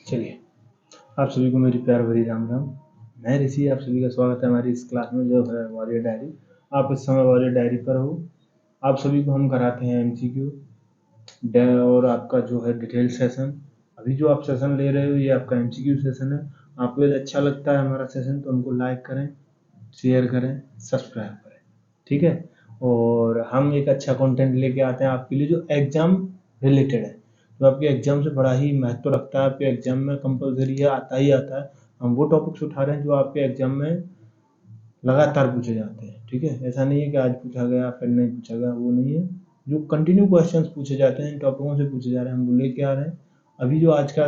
चलिए, आप सभी को मेरी प्यार भरी राम राम। मैं ऋषि, आप सभी का स्वागत है हमारी इस क्लास में जो है वॉरियर डायरी। आप इस समय वॉरियर डायरी पर हो। आप सभी को हम कराते हैं MCQ और आपका जो है डिटेल सेशन। अभी जो आप सेशन ले रहे हो ये आपका MCQ सेशन है। आपको यदि अच्छा लगता है हमारा सेशन तो हमको लाइक करें, शेयर करें, सब्सक्राइब करें, ठीक है। और हम एक अच्छा कंटेंट लेके आते हैं आपके लिए जो एग्जाम रिलेटेड है, जो आपके एग्जाम से बड़ा ही महत्व रखता है। आपके एग्जाम में कंपलसरी आता ही आता है। हम वो टॉपिक्स उठा रहे हैं जो आपके एग्जाम में लगातार पूछे जाते हैं, ठीक है। ऐसा नहीं है कि आज पूछा गया फिर नहीं पूछा गया, वो नहीं है। जो कंटिन्यू क्वेश्चंस पूछे जाते हैं इन टॉपिकों से पूछे जा रहे हैं, हम वो लेके आ रहे हैं। अभी जो आज का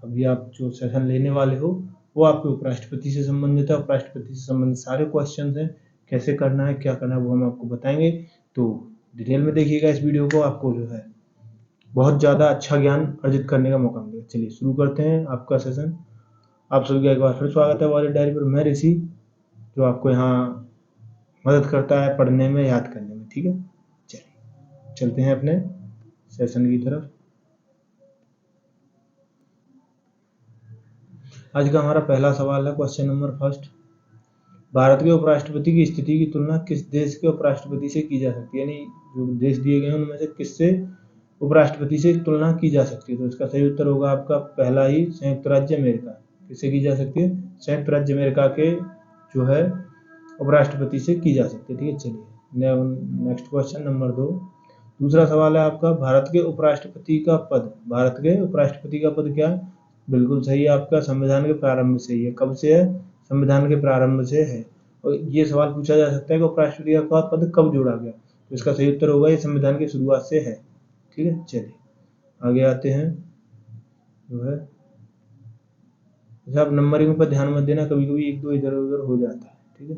अभी आप जो सेशन लेने वाले हो वो आपके उपराष्ट्रपति से संबंधित है। उपराष्ट्रपति से संबंधित सारे क्वेश्चन हैं, कैसे करना है क्या करना है वो हम आपको बताएंगे। तो डिटेल में देखिएगा इस वीडियो को, आपको जो है बहुत ज़्यादा अच्छा ज्ञान अर्जित करने का मौका मिलेगा। चलिए शुरू करते हैं आपका सेशन। आप सभी का एक बार फिर स्वागत है वॉरियर डायरी पर। मैं ऋषि, जो आपको यहाँ मदद करता है पढ़ने में, याद करने में, ठीक है। चलिए चलते हैं अपने सेशन की तरफ। आज का हमारा पहला सवाल है, क्वेश्चन नंबर फर्स्ट। भारत के उपराष्ट्रपति की स्थिति की तुलना किस देश के उपराष्ट्रपति से की जा सकती है? यानी जो देश दिए गए हैं उनमें से किससे उपराष्ट्रपति से तुलना की जा सकती है? तो इसका सही उत्तर होगा आपका पहला ही, संयुक्त राज्य अमेरिका। किससे की जा सकती है? संयुक्त राज्य अमेरिका के जो है उपराष्ट्रपति से की जा सकती है, ठीक है। चलिए नेक्स्ट क्वेश्चन नंबर 2। दूसरा सवाल है आपका, भारत के उपराष्ट्रपति का पद, भारत के उपराष्ट्रपति का पद क्या है? बिल्कुल सही है आपका, संविधान के प्रारंभ से ही है। कब से है? संविधान के प्रारंभ से है। और ये सवाल पूछा जा सकता है कि उपराष्ट्रपति का पद कब जोड़ा गया? तो इसका सही उत्तर होगा ये संविधान की शुरुआत से है, ठीक है। चलिए आगे आते हैं। जो है आप नंबरिंग पर ध्यान मत देना, कभी कभी 1-2 इधर उधर हो जाता है, ठीक है।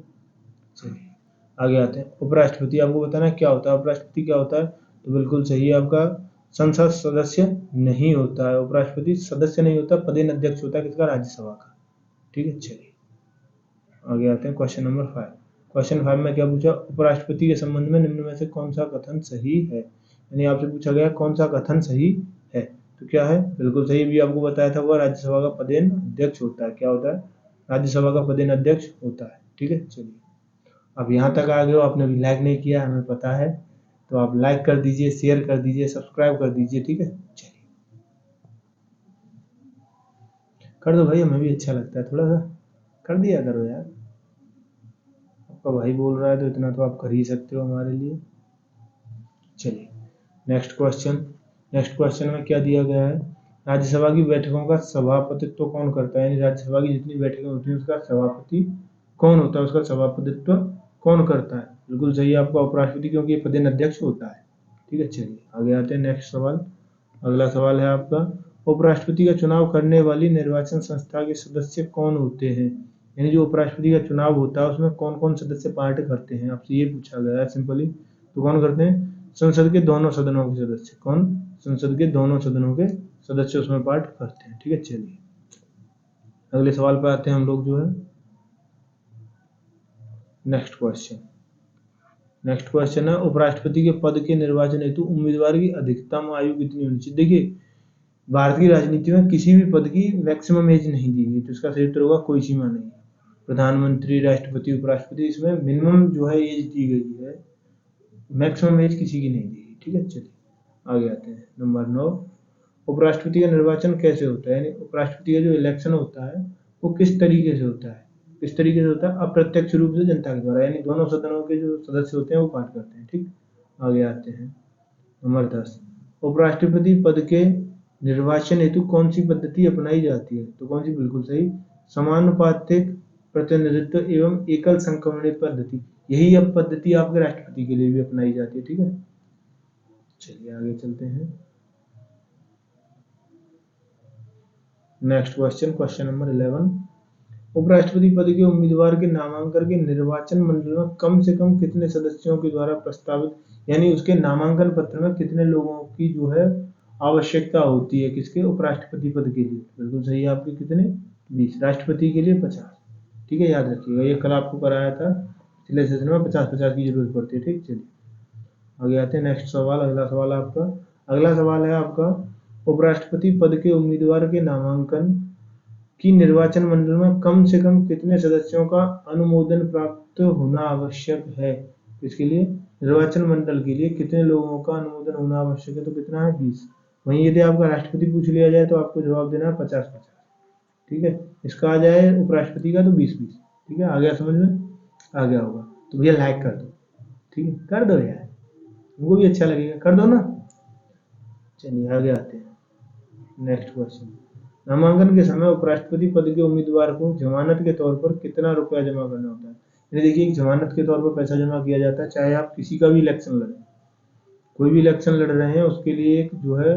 चलिए आगे आते हैं। उपराष्ट्रपति आपको बताना क्या होता है? उपराष्ट्रपति क्या होता है? तो बिल्कुल सही है आपका, संसद सदस्य नहीं होता है। उपराष्ट्रपति सदस्य नहीं होता, पदेन अध्यक्ष होता है किसका? राज्यसभा का, ठीक है। चलिए आगे आते हैं क्वेश्चन नंबर 5। क्वेश्चन 5 में क्या पूछा? उपराष्ट्रपति के संबंध में निम्न में से कौन सा कथन सही है? यानी आपसे पूछा गया कौन सा कथन सही है, तो क्या है? बिल्कुल सही, भी आपको बताया था वह राज्यसभा का पदेन अध्यक्ष होता है। क्या होता है? राज्यसभा का पदेन अध्यक्ष होता है, ठीक है। चलिए अब यहाँ तक आ गए हो, आपने भी लाइक नहीं किया, हमें पता है, तो आप लाइक कर दीजिए, शेयर कर दीजिए, सब्सक्राइब कर दीजिए, ठीक है। चलिए कर दो भाई, हमें भी अच्छा लगता है, थोड़ा सा कर दिया करो यार। आपका भाई बोल रहा है तो इतना तो आप कर ही सकते हो हमारे लिए। चलिए नेक्स्ट क्वेश्चन। नेक्स्ट क्वेश्चन में क्या दिया गया है? राज्यसभा की बैठकों का सभापतित्व कौन करता है? यानी राज्यसभा की जितनी बैठकें होती हैं उसका सभापति कौन होता है? उसका सभापतित्व कौन करता है? बिल्कुल सही है आपका उपराष्ट्रपति, क्योंकि ये पदेन अध्यक्ष होता है, ठीक है। चलिए आगे आते हैं नेक्स्ट सवाल। अगला सवाल है आपका, उपराष्ट्रपति का चुनाव करने वाली निर्वाचन संस्था के सदस्य कौन होते हैं? यानी जो उपराष्ट्रपति का चुनाव होता है उसमें कौन कौन सदस्य पार्ट करते हैं? आपसे ये पूछा गया है सिंपली। तो कौन करते हैं? संसद के दोनों सदनों के सदस्य। कौन? संसद के दोनों सदनों के सदस्य उसमें पार्ट करते हैं, ठीक है। चलिए अगले सवाल पर आते हैं हम लोग, जो है नेक्स्ट क्वेश्चन। नेक्स्ट क्वेश्चन है, उपराष्ट्रपति के पद के निर्वाचन हेतु उम्मीदवार की अधिकतम आयु कितनी होनी चाहिए? देखिए भारत की राजनीति में किसी भी पद की मैक्सिमम एज नहीं दी गई, तो इसका सही उत्तर होगा कोई सीमा नहीं। प्रधानमंत्री, राष्ट्रपति, उपराष्ट्रपति, इसमें मिनिमम जो है एज दी गई है, मैक्सिमम एज किसी की नहीं दी गई, ठीक है। चलिए आगे आते हैं नंबर 9। उपराष्ट्रपति का निर्वाचन कैसे होता है? यानी उपराष्ट्रपति का जो इलेक्शन होता है वो किस तरीके से होता है? किस तरीके से होता है? अप्रत्यक्ष रूप से जनता के द्वारा, यानी दोनों सदनों के जो सदस्य होते हैं वो पाठ करते हैं, ठीक। आगे आते हैं नंबर 10। उपराष्ट्रपति पद के निर्वाचन हेतु कौन सी पद्धति अपनाई जाती है? तो कौन सी? बिल्कुल सही, समानुपातिक प्रतिनिधित्व एवं एकल संक्रमणीय पद्धति। यही अब पद्धति आपके राष्ट्रपति के लिए भी अपनाई जाती है, ठीक है। चलिए आगे चलते हैं। Next question, question number 11। उपराष्ट्रपति पद के उम्मीदवार के नामांकन के निर्वाचन मंडल में कम से कम कितने सदस्यों के द्वारा प्रस्तावित, यानी उसके नामांकन पत्र में कितने लोगों की जो है आवश्यकता होती है? किसके? उपराष्ट्रपति पद के लिए। बिल्कुल सही है आपके कितने? 20। राष्ट्रपति के लिए 50, ठीक है। याद रखिएगा, ये कल आपको कराया था पिछले सेशन में, 50-50 की जरूरत पड़ती है, ठीक। चलिए आगे आते हैं नेक्स्ट सवाल। अगला सवाल है आपका उपराष्ट्रपति पद के उम्मीदवार के नामांकन की निर्वाचन मंडल में कम से कम कितने सदस्यों का अनुमोदन प्राप्त होना आवश्यक है? इसके लिए निर्वाचन मंडल के लिए कितने लोगों का अनुमोदन होना आवश्यक है? तो कितना है? 20। वहीं यदि आपका राष्ट्रपति पूछ लिया जाए तो आपको जवाब देना है 50-50। ठीक है, इसका आ जाए उपराष्ट्रपति का तो 20-20। ठीक है, आ गया समझ में? आ गया होगा तो भैया लाइक कर दो। ठीक है, कर दो यार, उनको भी अच्छा लगेगा, कर दो ना। चलिए आगे आते हैं। नेक्स्ट क्वेश्चन, नामांकन के समय उपराष्ट्रपति पद के उम्मीदवार को जमानत के तौर पर कितना रुपया जमा करना होता है? ये देखिए, जमानत के तौर पर पैसा जमा किया जाता है, चाहे आप किसी का भी इलेक्शन लड़े, कोई भी इलेक्शन लड़ रहे हैं उसके लिए एक जो है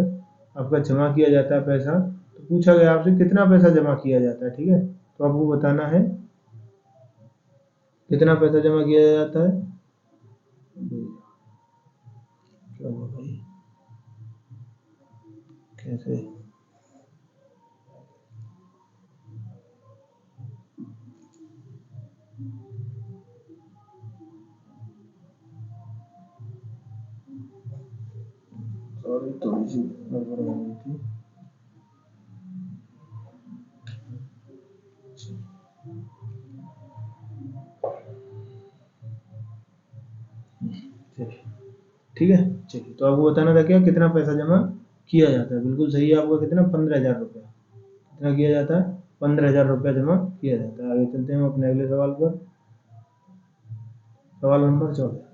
आपका जमा किया जाता है पैसा। तो पूछा गया आपसे कितना पैसा जमा किया जाता है। ठीक है, तो आपको बताना है कितना पैसा जमा किया जाता है। क्या हुआ भाई, कैसे? सॉरी, थोड़ी सी गड़बड़ हो गई थी। चलिए, ठीक है, चलिए तो आपको बताना था क्या कितना पैसा जमा किया जाता है। बिल्कुल सही है आपका, कितना? 15,000 रुपया। कितना किया जाता है? 15,000 रुपया जमा किया जाता है। आगे चलते हैं हम अपने अगले सवाल पर। सवाल नंबर 14।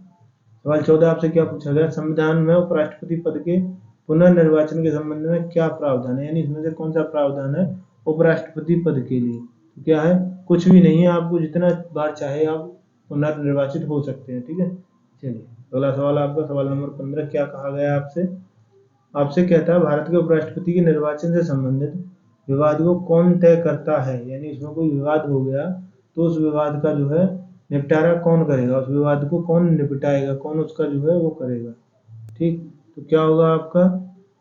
सवाल 14 आपसे क्या पूछा गया? संविधान में उपराष्ट्रपति पद के पुनर्निर्वाचन के संबंध में क्या प्रावधान है, यानी इसमें से कौन सा प्रावधान है उपराष्ट्रपति पद के लिए? तो क्या है? कुछ भी नहीं है, आपको जितना बार चाहे आप पुनर्निर्वाचित हो सकते हैं। ठीक है, चलिए अगला सवाल आपका, सवाल नंबर 15। क्या कहा गया आपसे? आपसे कहता है भारत के उपराष्ट्रपति के निर्वाचन से संबंधित विवाद को कौन तय करता है, यानी इसमें कोई विवाद हो गया तो उस विवाद का जो है निपटारा कौन करेगा, उस विवाद को कौन निपटाएगा, कौन उसका जो है वो करेगा। ठीक, तो क्या होगा आपका?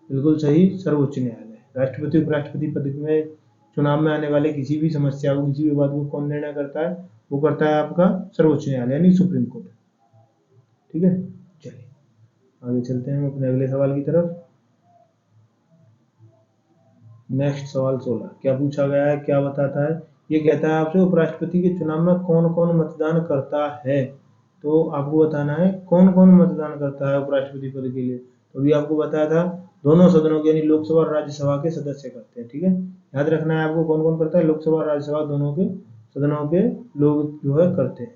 बिल्कुल सही, सर्वोच्च न्यायालय। राष्ट्रपति उपराष्ट्रपति पद में चुनाव में आने वाले किसी भी समस्या को, किसी विवाद को कौन निर्णय करता है? वो करता है आपका सर्वोच्च न्यायालय यानी सुप्रीम कोर्ट। ठीक है, चलिए आगे चलते हैं हम अपने अगले सवाल की तरफ। नेक्स्ट सवाल 16। क्या पूछा गया है, क्या बताता है? ये कहता है आपसे उपराष्ट्रपति के चुनाव में कौन कौन मतदान करता है। तो आपको बताना है कौन कौन मतदान करता है उपराष्ट्रपति पद के लिए। तो अभी आपको बताया था दोनों सदनों के यानी लोकसभा और राज्यसभा के सदस्य करते हैं। ठीक है, याद रखना है आपको कौन कौन करता है, लोकसभा और राज्यसभा दोनों के सदनों के लोग जो है करते हैं।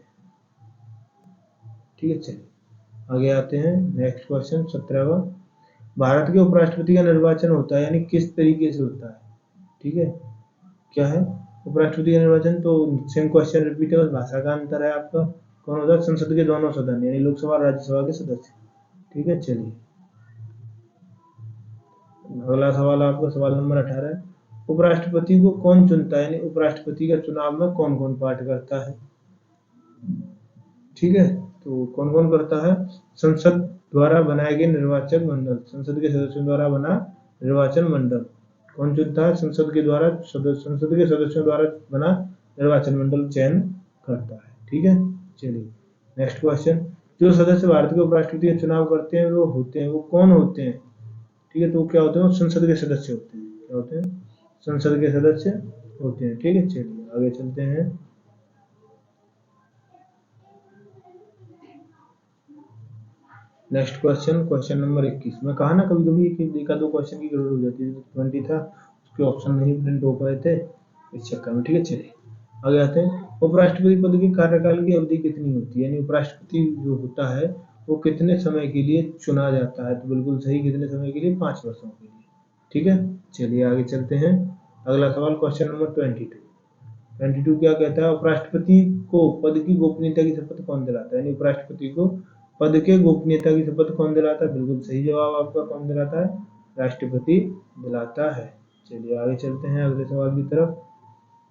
ठीक है, चलिए आगे आते हैं। नेक्स्ट क्वेश्चन 17वां, भारत के उपराष्ट्रपति का निर्वाचन होता है यानी किस तरीके से होता है? ठीक है, क्या है उपराष्ट्रपति का निर्वाचन? तो सेम क्वेश्चन रिपीट है, बस भाषा का अंतर है आपका। कौन होता है? संसद के दोनों सदन यानी लोकसभा और राज्यसभा के सदस्य। ठीक है, चलिए अगला सवाल आपका, सवाल नंबर 18 है, उपराष्ट्रपति को कौन चुनता है, यानी उपराष्ट्रपति का चुनाव में कौन कौन पार्ट करता है? ठीक है, तो कौन कौन करता है? संसद द्वारा बनाए गए निर्वाचक मंडल, संसद के सदस्यों द्वारा बना निर्वाचन मंडल कौन चुनता है? संसद के सदस्यों द्वारा बना निर्वाचन मंडल चयन करता है। ठीक है, चलिए नेक्स्ट क्वेश्चन, जो सदस्य भारत के उपराष्ट्रपति का चुनाव करते हैं वो कौन होते हैं? ठीक है, तो क्या होते हैं? वो संसद के सदस्य होते हैं। क्या होते हैं? संसद के सदस्य होते हैं। ठीक है, चलिए आगे चलते हैं। Next question, question number 21। मैं कहा ना कभी कभी एक दो क्वेश्चन की जरूरत हो जाती है। 20 था, उसके ऑप्शन नहीं प्रिंट हो पाए थे इस चक्कर में। ठीक है, चलिए आगे आते हैं। उपराष्ट्रपति पद के कार्यकाल की अवधि कितनी होती है, यानी उपराष्ट्रपति जो होता है वो कितने समय के लिए चुना जाता है? तो बिल्कुल सही, कितने समय के लिए? 5 वर्षों के लिए। ठीक है, चलिए आगे चलते हैं। अगला सवाल क्वेश्चन नंबर 22। क्या कहता है? उपराष्ट्रपति को पद की गोपनीयता की शपथ कौन दिलाता है, यानी उपराष्ट्रपति को पद के गोपनीयता की शपथ कौन दिलाता है? बिल्कुल सही जवाब आपका, कौन दिलाता है? राष्ट्रपति दिलाता है। चलिए आगे चलते हैं अगले सवाल की तरफ।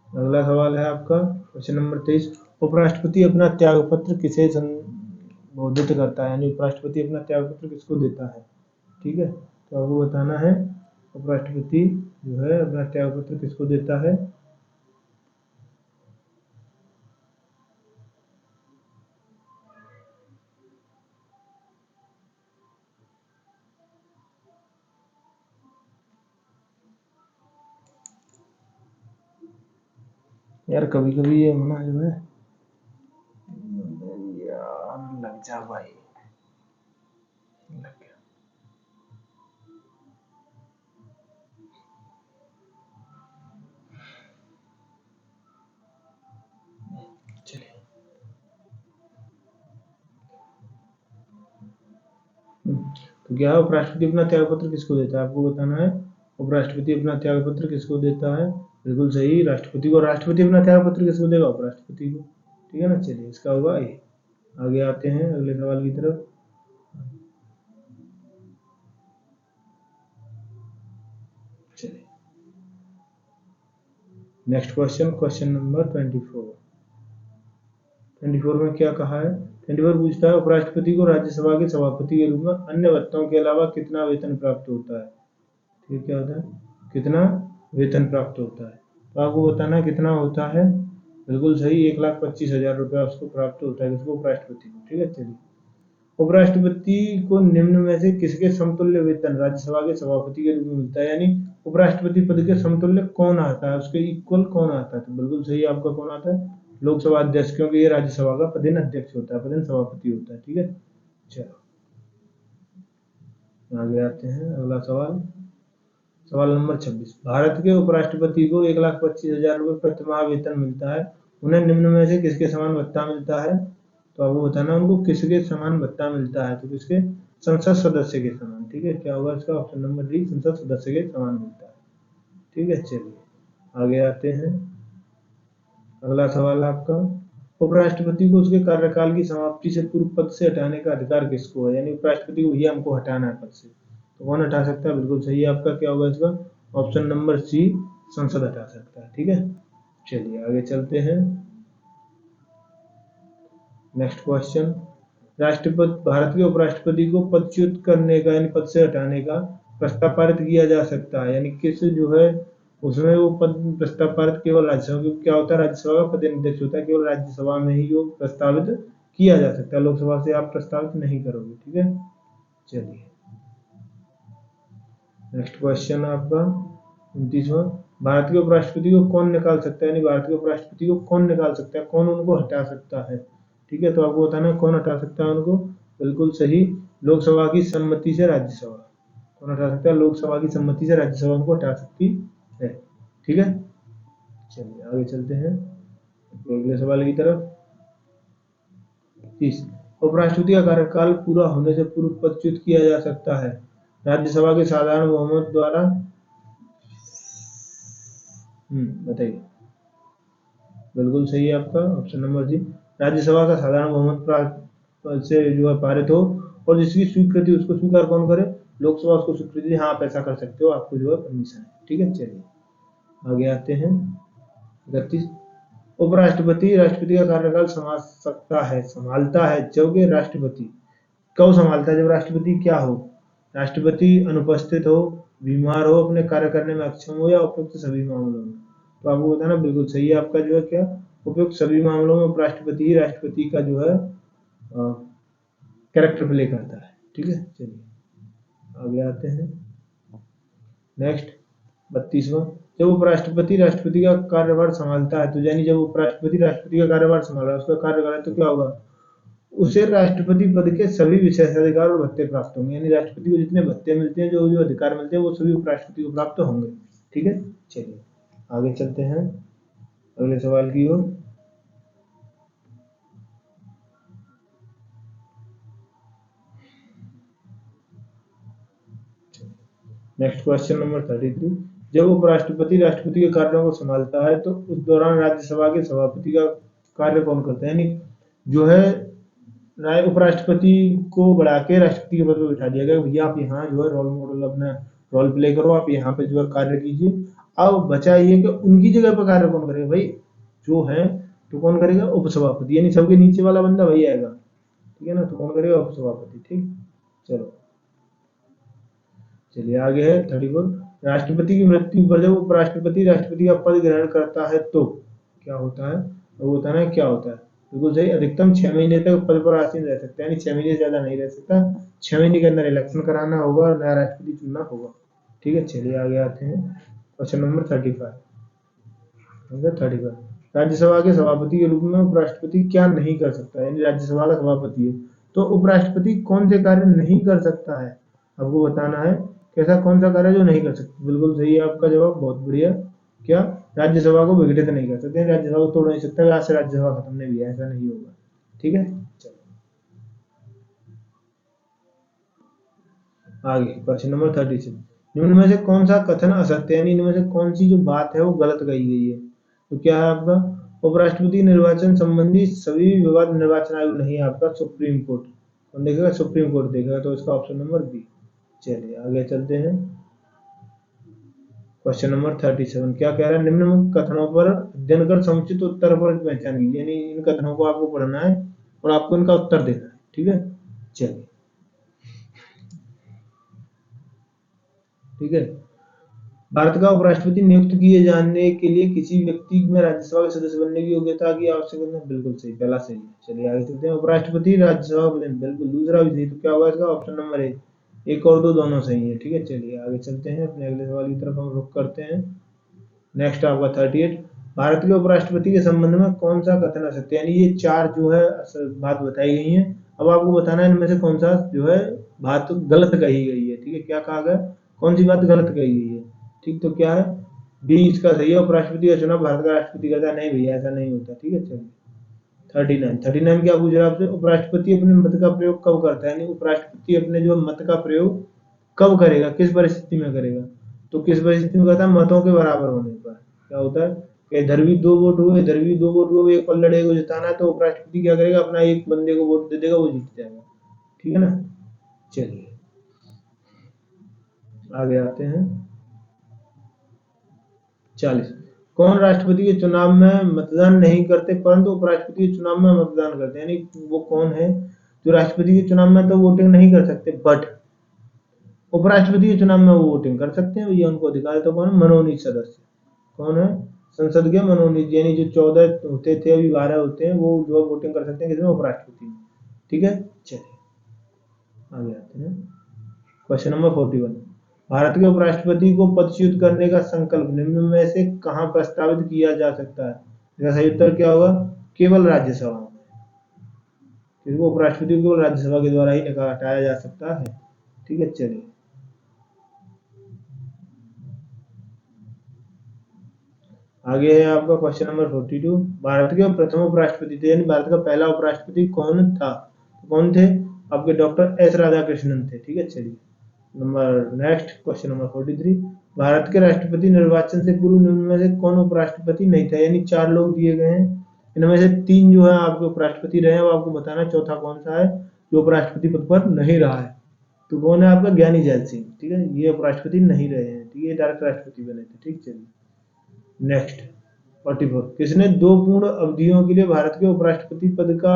अगला सवाल है आपका क्वेश्चन नंबर 23। उपराष्ट्रपति अपना त्याग पत्र किसे संबोधित करता है, यानी उपराष्ट्रपति अपना त्याग पत्र किसको देता है? ठीक है, तो आपको बताना है उपराष्ट्रपति जो है अपना त्याग पत्र किसको देता है। यार कभी कभी ये होना जो है यार, लग जा भाई, लग गया। चलिए। तो क्या है, उपराष्ट्रपति अपना त्याग पत्र किसको देता है, आपको बताना है। उपराष्ट्रपति अपना त्याग पत्र किसको देता है, बिल्कुल सही, राष्ट्रपति को। राष्ट्रपति अपना त्याग पत्र किसको देगा, उपराष्ट्रपति को, ठीक है ना। चलिए, इसका होगा ये। आगे आते हैं अगले सवाल की तरफ। चलिए, नेक्स्ट क्वेश्चन, क्वेश्चन नंबर 24। 24 में क्या कहा है, 24 पूछता है, उपराष्ट्रपति को राज्यसभा के सभापति के रूप में अन्य भत्तों के अलावा कितना वेतन प्राप्त होता है। ठीक, क्या होता है, कितना वेतन प्राप्त होता है। तो आपको बताना है कितना होता है, बिल्कुल सही, 1,25,000 रुपया उसको प्राप्त होता है, किसको, उपराष्ट्रपति को। ठीक है, चलिए। उपराष्ट्रपति को निम्न में से किसके समतुल्य वेतन राज्यसभा के सभापति के रूप में मिलता है, यानी उपराष्ट्रपति पद के समतुल्य कौन आता है, उसके इक्वल कौन आता है। तो बिल्कुल सही, आपका कौन आता है, लोकसभा अध्यक्ष, क्योंकि ये राज्यसभा का पदेन अध्यक्ष होता है, पदेन सभापति होता है। ठीक है, चलो आगे आते हैं, अगला सवाल, सवाल नंबर 26। भारत के उपराष्ट्रपति को 1,25,000 रुपये प्रतिमाह वेतन मिलता है, उन्हें निम्न में से किसके समान भत्ता मिलता है। तो आपको बताना उनको किसके समान भत्ता मिलता है, तो किसके, संसद सदस्य के समान। ठीक है, क्या होगा इसका, ऑप्शन नंबर डी, संसद सदस्य के समान मिलता है। ठीक है, चलिए आगे आते हैं, अगला सवाल आपका, उपराष्ट्रपति को उसके कार्यकाल की समाप्ति से पूर्व पद से हटाने का अधिकार किसको है, यानी उपराष्ट्रपति को भैया हमको हटाना है पद से, तो कौन हटा सकता है, बिल्कुल सही है आपका, क्या होगा इसका, ऑप्शन नंबर सी, संसद हटा सकता है। ठीक है, चलिए आगे चलते हैं, नेक्स्ट क्वेश्चन, राष्ट्रपति, भारत के उपराष्ट्रपति को पदच्युत करने का, यानी पद से हटाने का प्रस्ताव पारित किया जा सकता है, यानी किस जो है उसमें वो पद प्रस्ताव पारित केवल राज्यसभा, क्योंकि क्या होता है, राज्यसभा का पदाध्यक्ष होता है, केवल राज्यसभा में ही वो प्रस्तावित किया जा सकता है, लोकसभा से आप प्रस्तावित नहीं करोगे। ठीक है, चलिए नेक्स्ट क्वेश्चन आपका 29वां, भारत के उपराष्ट्रपति को कौन निकाल सकता है, यानी भारत के उपराष्ट्रपति को कौन निकाल सकता है, कौन उनको हटा सकता है। ठीक है, तो आपको बताना है कौन हटा सकता है उनको, बिल्कुल सही, लोकसभा की सम्मति से राज्यसभा, कौन हटा सकता है, लोकसभा की सम्मति से राज्यसभा उनको हटा सकती है। ठीक है, चलिए आगे चलते हैं अगले सवाल की तरफ। 30, उपराष्ट्रपति का कार्यकाल पूरा होने से पूर्व पदच्युत किया जा सकता है, राज्यसभा के साधारण बहुमत द्वारा। बताइए, बिल्कुल सही है आपका, ऑप्शन नंबर सी, राज्यसभा का साधारण बहुमत से जो है पारित हो, और जिसकी स्वीकृति, उसको स्वीकार कौन करे, लोकसभा उसको स्वीकृति, हाँ आप ऐसा कर सकते हो, आपको जो है परमिशन है। ठीक है, चलिए आगे आते हैं, 31, उपराष्ट्रपति राष्ट्रपति का कार्यकाल संभालता है जबकि राष्ट्रपति कब संभालता है, जब राष्ट्रपति क्या हो, राष्ट्रपति अनुपस्थित हो, बीमार हो, अपने कार्य करने में अक्षम हो, या उपयुक्त सभी मामलों में। तो आपको बताना बिल्कुल सही है आपका जो है क्या, उपयुक्त सभी मामलों में उपराष्ट्रपति ही राष्ट्रपति का जो है कैरेक्टर प्ले करता है। ठीक है, चलिए आगे आते हैं, नेक्स्ट 32वां, जब उपराष्ट्रपति राष्ट्रपति का कार्यभार संभालता है, तो यानी जब उपराष्ट्रपति राष्ट्रपति का कार्यभार संभाला, उसका कार्य करे, तो क्या होगा, उसे राष्ट्रपति पद के सभी विशेषाधिकार और भत्ते प्राप्त होंगे, यानी राष्ट्रपति को जितने भत्ते मिलते हैं, जो जो अधिकार मिलते हैं, वो सभी उपराष्ट्रपति को प्राप्त होंगे। ठीक है, चलिए आगे चलते हैं अगले सवाल की ओर। नेक्स्ट क्वेश्चन नंबर 33, जब उपराष्ट्रपति राष्ट्रपति के कार्यों को संभालता है, तो उस दौरान राज्यसभा के सभापति का कार्य कौन करता है, यानी जो है उपराष्ट्रपति को बढ़ा के राष्ट्रपति के पद पर बिठा दिया गया, भैया आप यहाँ जो है रोल मॉडल अपना रोल प्ले करो, आप यहाँ पे जो है कार्य कीजिए। अब बचा ये कि उनकी जगह पर कार्य कौन करेगा, भाई जो है तो कौन करेगा, उपसभापति, यानी सबके नीचे वाला बंदा वही आएगा। ठीक है ना, तो कौन करेगा, उपसभापति। ठीक, चलो चलिए आगे है 34, राष्ट्रपति की मृत्यु पर जब उपराष्ट्रपति राष्ट्रपति का पद ग्रहण करता है तो क्या होता है, वो बताना है क्या होता है। बिल्कुल सही, अधिकतम 6 महीने तक पद पर आसीन रह सकता है, यानी 6 महीने से ज्यादा नहीं रह सकता, 6 महीने के अंदर इलेक्शन कराना होगा और नया राष्ट्रपति चुनना होगा। ठीक है, चलिए आगे आते हैं, क्वेश्चन नंबर 35। राज्यसभा के सभापति के रूप में उपराष्ट्रपति क्या नहीं कर सकता, यानी राज्यसभा का सभापति है तो उपराष्ट्रपति कौन से कार्य नहीं कर सकता है, आपको बताना है कैसा कौन सा कार्य जो नहीं कर सकता। बिल्कुल सही है आपका जवाब, बहुत बढ़िया। क्या, राज्यसभा को विघटित नहीं कर सकते, राज्यसभा को तोड़ नहीं सकता, आज से राज्यसभा खत्म नहीं हुई, ऐसा नहीं होगा। ठीक है, चलो आगे क्वेश्चन नंबर 36। निम्न में से कौन सा कथन असत्य है, यानी इनमें से कौन सी जो बात है वो गलत कही गई है। तो क्या है आपका, उपराष्ट्रपति निर्वाचन संबंधी सभी विवाद निर्वाचन आयोग नहीं है आपका, सुप्रीम कोर्ट। कौन देखेगा, सुप्रीम कोर्ट देखेगा, तो इसका ऑप्शन नंबर बी। चलिए आगे चलते हैं। क्वेश्चन नंबर 37 क्या कह रहा है, निम्न कथनों पर अध्ययन कर समुचित उत्तर पर पहचान कीजिए, यानी इन कथनों को आपको पढ़ना है और आपको इनका उत्तर देना है। ठीक है, चलिए ठीक है। भारत का उपराष्ट्रपति नियुक्त किए जाने के लिए किसी व्यक्ति में राज्यसभा के सदस्य बनने की योग्यता की आवश्यकता है, बिल्कुल सही, पहला सही है। चलिए आगे चलते हैं। उपराष्ट्रपति राज्यसभा बिल्कुल, दूसरा भी सही, तो क्या होगा इसका ऑप्शन नंबर ए। एक और दो दोनों सही है। ठीक है, चलिए आगे चलते हैं, अपने अगले सवाल की तरफ हम रुख करते हैं। नेक्स्ट आपका 38, भारत के उपराष्ट्रपति के संबंध में कौन सा कथन असत्य, यानी ये चार जो है बात बताई गई है, अब आपको बताना है इनमें से कौन सा जो है बात गलत कही गई है। ठीक है, क्या कहा गया, कौन सी बात गलत कही गई है। ठीक, तो क्या है, बी इसका सही है, उपराष्ट्रपति का चुनाव भारत का राष्ट्रपति करता है, नहीं भैया ऐसा नहीं होता। ठीक है, चलिए 39 क्या पूछ रहा है आपसे, उपराष्ट्रपति अपने मत का प्रयोग कब करता है, यानी उपराष्ट्रपति अपने जो मत का प्रयोग कब करेगा, किस परिस्थिति में करेगा। तो किस परिस्थिति में करता है, मतों के बराबर होने पर। क्या होता है कि इधर भी दो वोट हुए, इधर भी दो वोट हुए, एक पर लड़े को जिताना है, तो उपराष्ट्रपति क्या करेगा, अपना एक बंदे को वोट दे देगा, वो जीत जाएगा। ठीक है ना, चलिए आगे आते हैं। 40, कौन राष्ट्रपति के चुनाव में मतदान नहीं करते परंतु उपराष्ट्रपति के चुनाव में मतदान करते हैं, यानी वो कौन है जो राष्ट्रपति के चुनाव में तो वोटिंग नहीं कर सकते, बट उपराष्ट्रपति के चुनाव में वो वोटिंग कर सकते हैं, ये उनको अधिकार है। तो कौन, मनोनीत सदस्य। कौन है, संसद के मनोनीत, यानी जो 14 होते थे अभी 12 होते हैं, वो जो वोटिंग कर सकते हैं किसमें, उपराष्ट्रपति में। ठीक है, चलिए आगे आते हैं। क्वेश्चन नंबर 41, भारत के उपराष्ट्रपति को पदच्युत करने का संकल्प निम्न में से कहाँ प्रस्तावित किया जा सकता है। इसका सही उत्तर क्या होगा, केवल राज्यसभा में। इसको उपराष्ट्रपति को राज्यसभा के द्वारा ही हटाया जा सकता है। ठीक है, चलिए आगे है आपका क्वेश्चन नंबर 42, भारत के प्रथम उपराष्ट्रपति थे, यानी भारत का पहला उपराष्ट्रपति कौन था, कौन थे आपके, डॉक्टर एस राधाकृष्णन थे। ठीक है, चलिए नेक्स्ट क्वेश्चन नंबर 43, भारत के राष्ट्रपति निर्वाचन से पूर्व निम्न में से कौन उपराष्ट्रपति नहीं था, यानी 4 लोग दिए गए हैं, इनमें से 3 जो है आपके उपराष्ट्रपति रहे हैं, वो आपको बताना है चौथा कौन सा है जो उपराष्ट्रपति पद पर नहीं रहा है। तो कौन है आपका, ज्ञानी जैल सिंह। ठीक है, ये उपराष्ट्रपति नहीं रहे हैं, ठीक है, डायरेक्ट राष्ट्रपति बने थे। ठीक, चलिए नेक्स्ट 44, किसने 2 पूर्ण अवधियों के लिए भारत के उपराष्ट्रपति पद का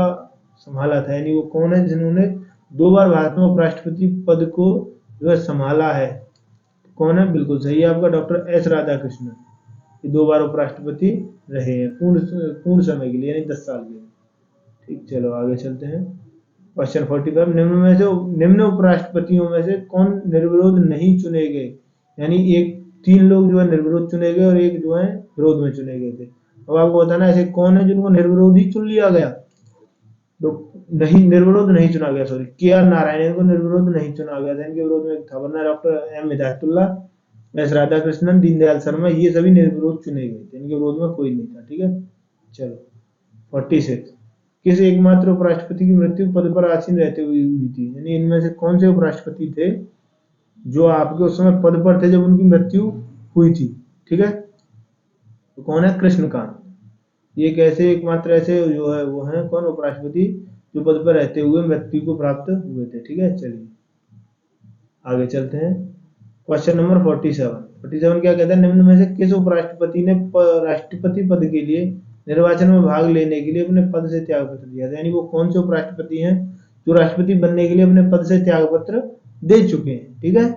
संभाला था, यानी वो कौन है जिन्होंने 2 बार भारत में उपराष्ट्रपति पद को जो है संभाला है। कौन है, बिल्कुल सही है आपका, डॉक्टर एस राधाकृष्णन। ये 2 बार उपराष्ट्रपति रहे हैं पूर्ण समय के लिए, यानी 10 साल के लिए। ठीक, चलो आगे चलते हैं। क्वेश्चन 45, निम्न उपराष्ट्रपतियों में से कौन निर्विरोध नहीं चुने गए, यानी एक 3 लोग जो है निर्विरोध चुने गए और एक जो है विरोध में चुने गए थे। अब आपको बताना है ऐसे कौन है जिनको निर्विरोध ही चुन लिया गया, तो नहीं निर्विरोध नहीं चुना गया, सॉरी, के आर नारायण को निर्विरोध नहीं चुना गया था, इनके विरोध में था, वरना doctor M Hidayatullah, S Radhakrishnan, Deendayal Sharma, ये सभी निर्विरोध चुने गए थे, इनके विरोध में कोई नहीं था। ठीक है, चलो 46, किस एकमात्र उपराष्ट्रपति की मृत्यु पद पर आसीन रहते हुए हुई थी, यानी इनमें से कौन से उपराष्ट्रपति थे जो आपके उस समय पद पर थे जब उनकी मृत्यु हुई थी। ठीक है, तो कौन है, कृष्णकांत। ये कैसे एकमात्र ऐसे जो है वो है कौन, उपराष्ट्रपति जो पद पर रहते हुए मृत्यु को प्राप्त हुए थे। ठीक है, चलिए आगे चलते हैं। क्वेश्चन नंबर 47 क्या कहता है, निम्न में से किस उपराष्ट्रपति ने राष्ट्रपति पद के लिए निर्वाचन में भाग लेने के लिए अपने पद से त्याग पत्र दिया था, यानी वो कौन से उपराष्ट्रपति हैं जो राष्ट्रपति बनने के लिए अपने पद से त्याग पत्र दे चुके हैं। ठीक है,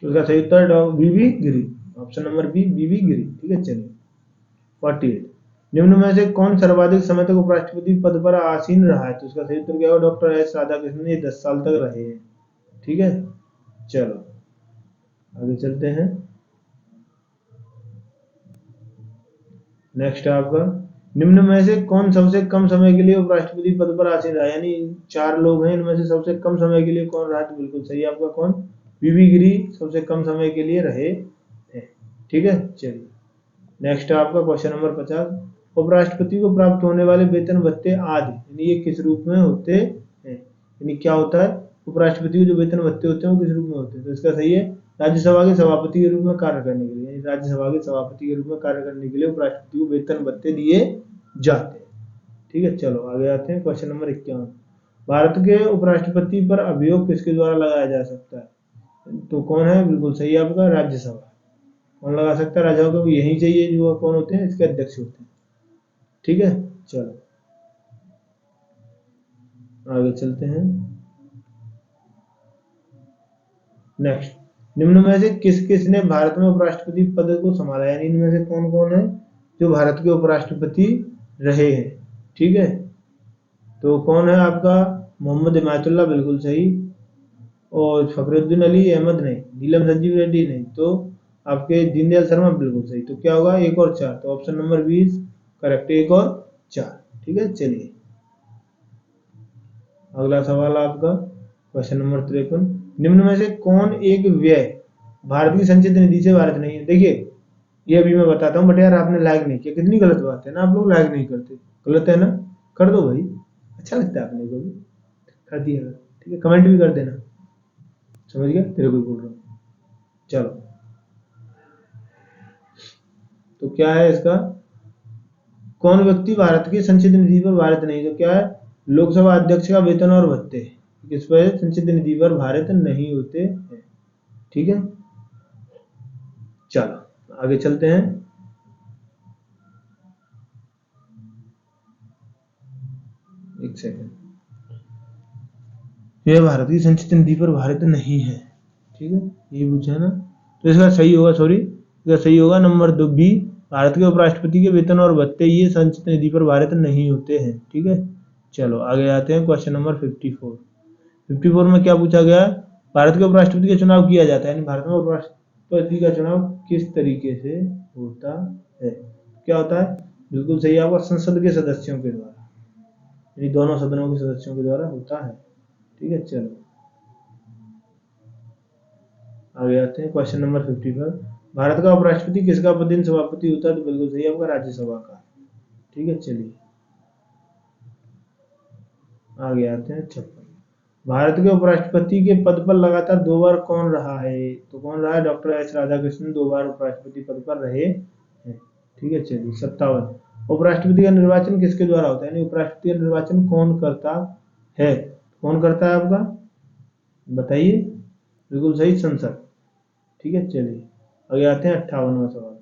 तो उसका सही उत्तर बीबी गिरी, ऑप्शन नंबर बी, बीबी गिरी। ठीक है, चलिए 48, निम्न में से कौन सर्वाधिक समय तक उपराष्ट्रपति पद पर आसीन रहा है, तो इसका सही उत्तर क्या होगा, डॉक्टर एस राधाकृष्णन, ये 10 साल तक रहे हैं। ठीक है, चलो आगे चलते हैं। नेक्स्ट है आपका, निम्न में से कौन सबसे कम समय के लिए उपराष्ट्रपति पद पर आसीन रहा, यानी 4 लोग हैं, इनमें से सबसे कम समय के लिए कौन रहा, तो बिल्कुल सही आपका कौन, वीवी गिरी सबसे कम समय के लिए रहे हैं। ठीक है, चलिए नेक्स्ट है आपका क्वेश्चन नंबर 50, उपराष्ट्रपति को प्राप्त होने वाले वेतन भत्ते आदि, यानी ये किस रूप में होते हैं, यानी क्या होता है, उपराष्ट्रपति को जो वेतन भत्ते होते हैं वो किस रूप में होते हैं, तो इसका सही है राज्यसभा के सभापति के रूप में कार्य करने के लिए, यानी राज्यसभा के सभापति के रूप में कार्य करने के लिए उपराष्ट्रपति को वेतन भत्ते दिए जाते हैं। ठीक है, चलो आगे आते हैं क्वेश्चन नंबर 51, भारत के उपराष्ट्रपति पर अभियोग किसके द्वारा लगाया जा सकता है, तो कौन है, बिल्कुल सही है आपका राज्यसभा। कौन लगा सकता है, राज्यसभा को यही चाहिए जो कौन होते हैं, इसके अध्यक्ष होते हैं। ठीक है, चलो आगे चलते हैं। नेक्स्ट, निम्न में से किस किस ने भारत में उपराष्ट्रपति पद को संभाला, यानी इनमें से कौन कौन है जो भारत के उपराष्ट्रपति रहे हैं। ठीक है, तो कौन है आपका, मोहम्मद इमायतुल्लाह बिल्कुल सही, और फखरुद्दीन अली अहमद नहीं, नीलम संजीव रेड्डी नहीं, तो आपके दीनदयाल शर्मा बिल्कुल सही, तो क्या होगा 1 और 4, तो ऑप्शन नंबर 20 करेक्ट, 1 और 4। ठीक है, चलिए अगला सवाल आपका क्वेश्चन नंबर 53, निम्न में से कौन एक व्यय भारत की संचित निधि से भारत नहीं है, देखिए ये अभी मैं बताता हूँ, बट यार आपने लाइक नहीं किया, कितनी गलत बात है ना, आप लोग लाइक नहीं करते, गलत है ना, कर दो भाई, अच्छा लगता है आपने को भी, कर दिया, ठीक है, कमेंट भी कर देना, समझ गया, तेरे को बोल रहा हूँ। चलो, तो क्या है इसका, कौन व्यक्ति भारत की संचित निधि पर भारत नहीं, तो क्या है, लोकसभा अध्यक्ष का वेतन और भत्ते किस पर संचित निधि पर भारत नहीं होते हैं। ठीक है, चलो आगे चलते हैं। एक सेकंड, यह भारत की संचित निधि पर भारत नहीं है। ठीक है, ये पूछा ना, तो इसका सही होगा, सॉरी इसका सही होगा नंबर 2 बी, भारत के उपराष्ट्रपति के वेतन और भत्ते ये संचित निधि पर भारत नहीं होते हैं। ठीक है, चलो आगे आते हैं क्वेश्चन नंबर 54। 54 में क्या पूछा गया, भारत के उपराष्ट्रपति का चुनाव किया जाता है, यानी भारत में उपराष्ट्रपति का चुनाव किस तरीके से होता है, क्या होता है, बिल्कुल सही आपका संसद के सदस्यों के द्वारा, यानी दोनों सदनों के सदस्यों के द्वारा होता है। ठीक है, चलो आगे आते हैं क्वेश्चन नंबर 55, भारत का उपराष्ट्रपति किसका प्रतिदिन सभापति होता है, तो बिल्कुल सही आपका राज्यसभा का। ठीक है, चलिए आगे आते हैं 56, भारत के उपराष्ट्रपति के पद पर लगातार 2 बार कौन रहा है, तो कौन रहा है, डॉक्टर एस राधाकृष्णन 2 बार उपराष्ट्रपति पद पर रहे हैं। ठीक है, चलिए 57, उपराष्ट्रपति का निर्वाचन किसके द्वारा होता है, यानी उपराष्ट्रपति का निर्वाचन कौन करता है, कौन करता है आपका, बताइए, बिल्कुल सही संसद। ठीक है, चलिए आगे आते हैं 58वां सवाल,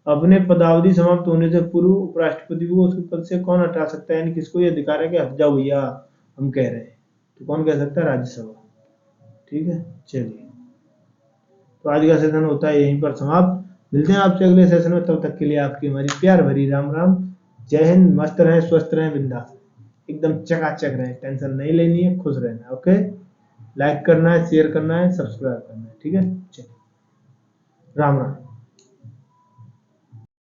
अपने पदावधि समाप्त होने से पूर्व उपराष्ट्रपति को उसके पद से कौन हटा सकता है, यानी किसको ये अधिकार है कि हट जाओ भैया हम कह रहे हैं, तो कौन कह सकता है, राज्यसभा। ठीक है, चलिए तो आज का सेशन होता है यहीं पर समाप्त, मिलते हैं आपसे अगले सेशन में, तब तक के लिए आपकी हमारी प्यार भरी राम राम, जय हिंद, मस्त रहें, स्वस्थ रहें, बिंदास एकदम चकाचक रहें, टेंशन नहीं लेनी है, खुश रहना है। ओके, लाइक करना है, शेयर करना है, सब्सक्राइब करना है। ठीक है, चलिए राम राम।